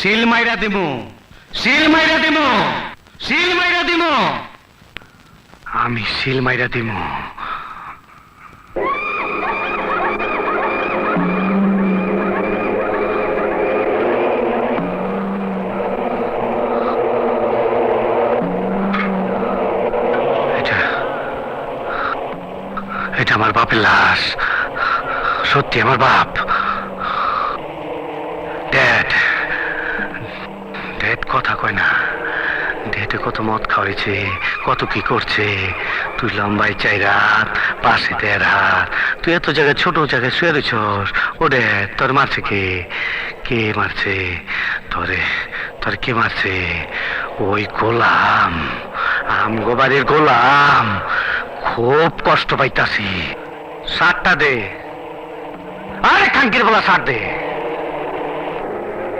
শিল মাইরা দিমু, শিল মাইরা দিমু, শিল মাইরা দিমু, আমি শিল মাইরা দিমু। এটা আমার বাপের লাশ, সত্যি আমার বাপ। ড্যাড, ড্যাড কথা কয় না। ড্যাডে কত মদ খাওয়াইছে, কত কি করছে। তুই লম্বাই 4 হাত, পাশে 1.5 হাত, তুই এত জায়গায় ছোট জায়গায় শুয়ে রয়েছস। ও ড্যাড, তোর মারছে কে? কে মারছে তোরে? তোর কে মারছে? ওই গোলাম, আমগো বাড়ির গোলাম। খুব কষ্ট পাইতাছি। 60টা দে, আরে খাঙ্কির বলা 60 দে।